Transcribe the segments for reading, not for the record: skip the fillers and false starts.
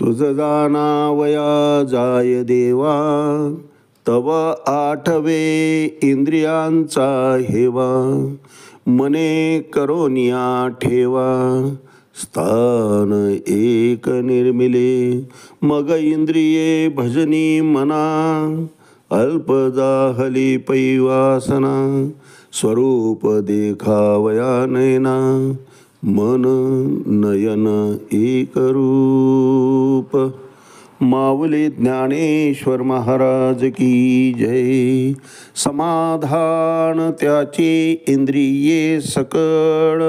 तुझ जाणावया जाय देवा, तव आठवे इंद्रियांचा हेवा. मने करोनिया ठेवा, स्थान एक निर्मिले. मग इंद्रिये भजनी मना, अल्प जाहली पैवासना. स्वरूप देखावया नयना, मन नयन एक रूप. माऊली ज्ञानेश्वर महाराज की जय. समाधान त्याचे इंद्रिये सकळ,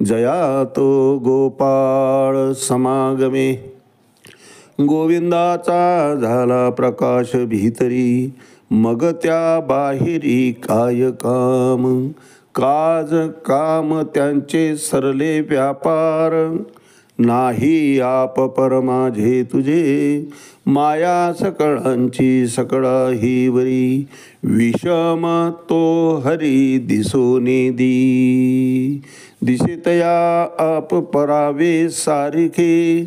जया तो गोपाळ समागमे. गोविंदाचा झाला प्रकाश भीतरी, मग त्या बाहेरी काय काम. काज काम त्यांचे सरले व्यापार, नाही आप पर माझे तुझे. माया सकळांची सकळा ही वरी, विषम तो हरी दिसोनी दी. दिसितया आप परावे सारिखे,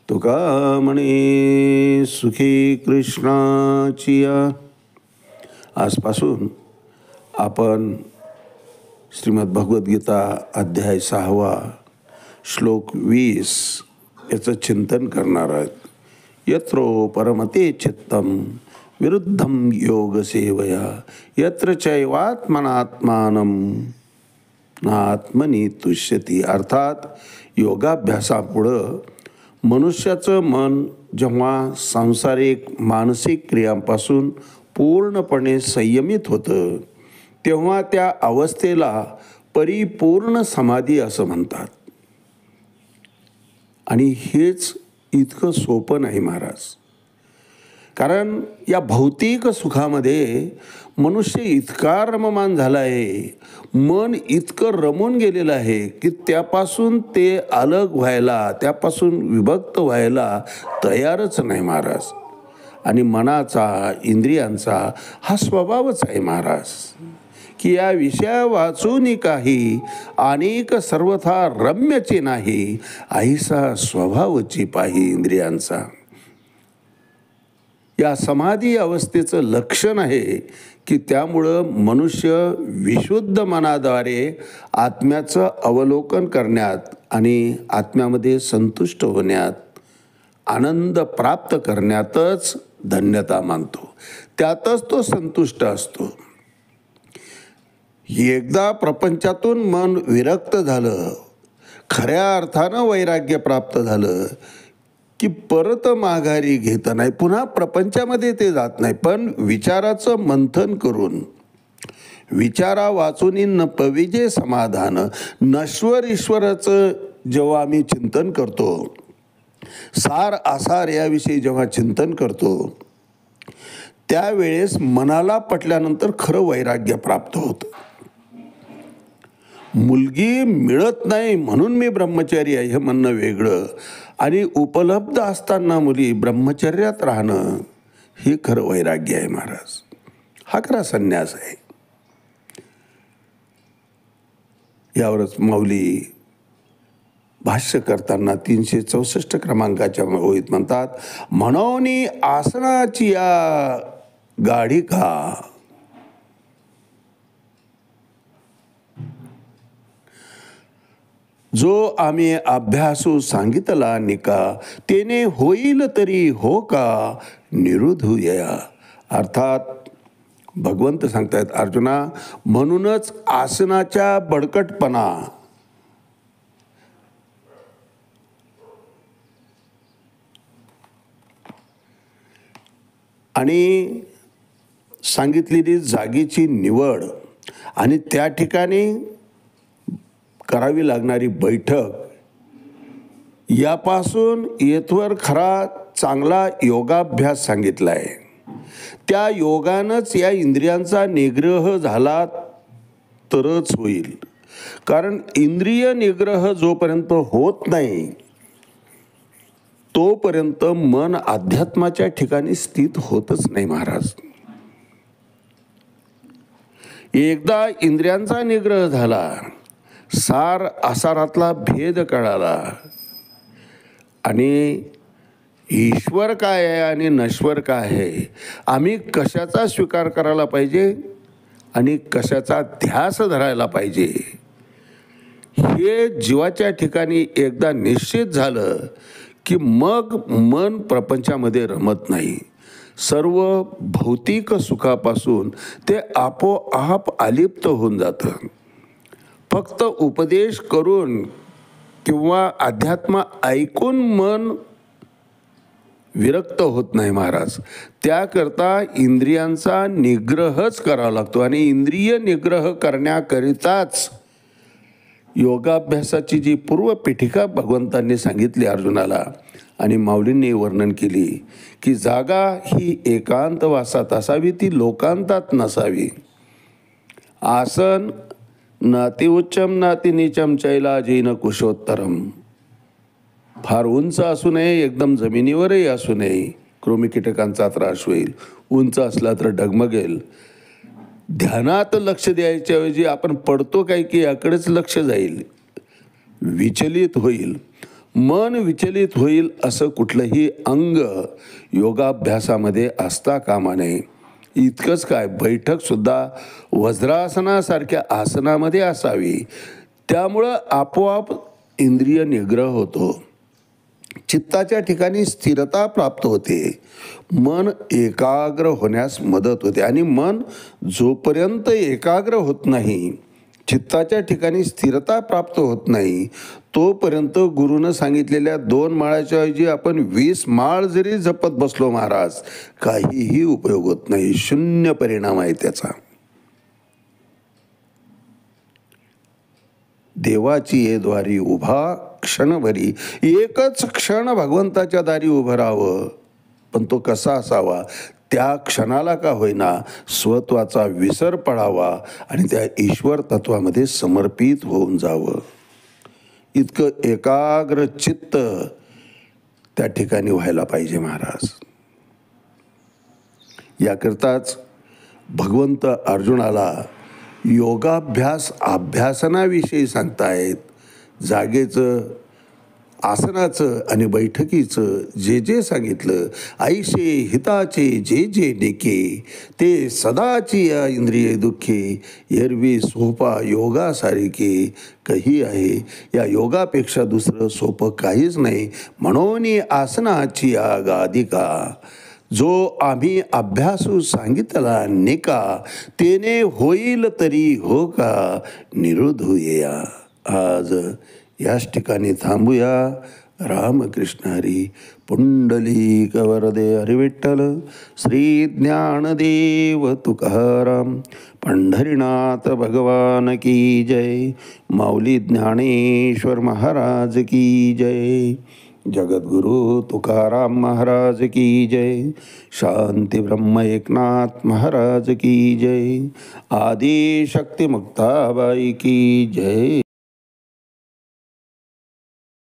तुका म्हणे सुखी कृष्णाचिया. आजपासून आपण श्रीमद भगवद्गीता अध्याय 6 श्लोक 20 याचं चिंतन करणार आहेत. यत्रो परमते चित्तम विरुद्धम योग सेवया, यत्र चैवात्मनात्मानं नात्मनी तुष्यती. अर्थात योगाभ्यासापुढं मनुष्याचं मन जेव्हा सांसारिक मानसिक क्रियांपासून पूर्णपणे संयमित होतं, तेव्हा त्या अवस्थेला परिपूर्ण समाधी असं म्हणतात. आणि हेच इतकं सोपं नाही महाराज. कारण या भौतिक सुखामध्ये मनुष्य इतका रममान झाला आहे, मन इतकं रमून गेलेलं आहे की त्यापासून ते अलग व्हायला, त्यापासून विभक्त व्हायला तयारच नाही महाराज. आणि मनाचा, इंद्रियांचा हा स्वभावच आहे महाराज, की या विषया वाचून काही अनेक सर्वथा रम्यचे नाही, ऐसा स्वभावची पाही इंद्रियांचा. या समाधी अवस्थेचं लक्षण आहे की त्यामुळं मनुष्य विशुद्ध मनाद्वारे आत्म्याचं अवलोकन करण्यात आणि आत्म्यामध्ये संतुष्ट होण्यात, आनंद प्राप्त करण्यातच धन्यता मानतो, त्यातच तो संतुष्ट असतो. एकदा प्रपंचातून मन विरक्त झालं, खऱ्या अर्थानं वैराग्य प्राप्त झालं की परत माघारी घेत नाही, पुन्हा प्रपंचामध्ये ते जात नाही. पण विचाराचं मंथन करून, विचारा वाचून न पविजे समाधान, नश्वर ईश्वराचं जेव्हा आम्ही चिंतन करतो, सार आसार याविषयी जेव्हा चिंतन करतो, त्यावेळेस मनाला पटल्यानंतर खरं वैराग्य प्राप्त होतं. मुलगी मिळत नाही म्हणून मी ब्रह्मचारी आहे हे म्हणणं वेगळं, आणि उपलब्ध असताना मुली ब्रह्मचर्यात राहणं हे खरं वैराग्य आहे महाराज. हा खरा संन्यास आहे. यावरच माऊली भाष्य करताना 364 क्रमांकाच्या ओळीत म्हणतात, म्हणोनी आसनाची या गाढिका, जो आम्ही अभ्यासू सांगितला निका, तेने होईल तरी हो का निरुधूया. अर्थात भगवंत सांगतायत अर्जुना, म्हणूनच आसनाच्या बडकटपणा आणि सांगितलेली जागेची निवड आणि त्या ठिकाणी करावी लागणारी बैठक, यापासून येथवर खरा चांगला योगाभ्यास सांगितला आहे. त्या योगानंच या इंद्रियांचा निग्रह झाला तरच होईल. कारण इंद्रिय निग्रह जोपर्यंत होत नाही तोपर्यंत मन अध्यात्माच्या ठिकाणी स्थित होतच नाही महाराज. एकदा इंद्रियांचा निग्रह झाला, सार आसारातला भेद कळाला आणि ईश्वर काय आहे आणि नश्वर काय आहे, आम्ही कशाचा स्वीकार करायला पाहिजे आणि कशाचा ध्यास धरायला पाहिजे, हे जीवाच्या ठिकाणी एकदा निश्चित झालं की मग मन प्रपंचामध्ये रमत नाही. सर्व भौतिक सुखापासून ते आपोआप अलिप्त होऊन जातं. फक्त उपदेश करून किंवा अध्यात्म ऐकून मन विरक्त होत नाही महाराज. त्याकरता इंद्रियांचा निग्रहच करावा लागतो आणि इंद्रिय निग्रह करण्याकरिताच योगाभ्यासाची जी पूर्वपीठिका भगवंतांनी सांगितली अर्जुनाला आणि माऊलींनी वर्णन केली की जागा ही एकांतवासात असावी, ती लोकांतात नसावी. आसन नाति उच्चम नाति नीचम चैलाजीन कुशोत्तरम. फार उंच असू नये, एकदम जमिनीवरही असू नये, कृमिकीटकांचा त्रास होईल. उंच असला तर डगमगेल. ध्यानात लक्ष द्यायच्याऐवजी आपण पडतो काय की याकडेच लक्ष जाईल, विचलित होईल, मन विचलित होईल. असं कुठलंही अंग योगाभ्यासामध्ये असता कामा नये. इतकंच काय, बैठकसुद्धा वज्रासनासारख्या आसनामध्ये असावी. त्यामुळं आपोआप इंद्रिय निग्रह होतो, चित्ताच्या ठिकाणी स्थिरता प्राप्त होते, मन एकाग्र होण्यास मदत होते. आणि मन जोपर्यंत एकाग्र होत नाही, चित्ताच्या ठिकाणी स्थिरता प्राप्त होत नाही, तोपर्यंत गुरुनं सांगितलेल्या 2 माळाच्या ऐवजी आपण 20 माळ जरी जपत बसलो महाराज, काहीही उपयोग होत नाही, शून्य परिणाम आहे त्याचा. देवाची ये द्वारी उभा क्षणभरी. एकच क्षण भगवंताच्या दारी उभं राहावं, पण तो कसा असावा, त्या क्षणाला का होईना स्वत्वाचा विसर पडावा आणि त्या ईश्वर तत्वामध्ये समर्पित होऊन जावं. इतकं एकाग्र चित्त त्या ठिकाणी व्हायला पाहिजे महाराज. याकरताच भगवंत अर्जुनाला योगाभ्यास अभ्यासनाविषयी सांगतायत. जागेचं, आसनाचं आणि बैठकीचं जे जे सांगितलं, ऐशे हिताचे जे जे नेके, ते सदाची या इंद्रिय दुःखे, एरवी सोपा योगा सारिके काही आहे. या योगापेक्षा दुसरं सोपं काहीच नाही. म्हणून आसनाची या गादिका, जो आम्ही अभ्यासू सांगितला नेका, तेने होईल तरी हो का निरुद्धूया. आज याच ठिकाणी थांबूया. रामकृष्ण हरी. पुंडलिक वरदे हरिविठ्ठल. श्री ज्ञानदेव तुकाराम. पंढरीनाथ भगवान की जय. माऊली ज्ञानेश्वर महाराज की जय. जगद्गुरु तुकाराम महाराज की जय. शांती ब्रह्म एकनाथ महाराज की जय. आदि शक्ती मुक्ताबाई की जय.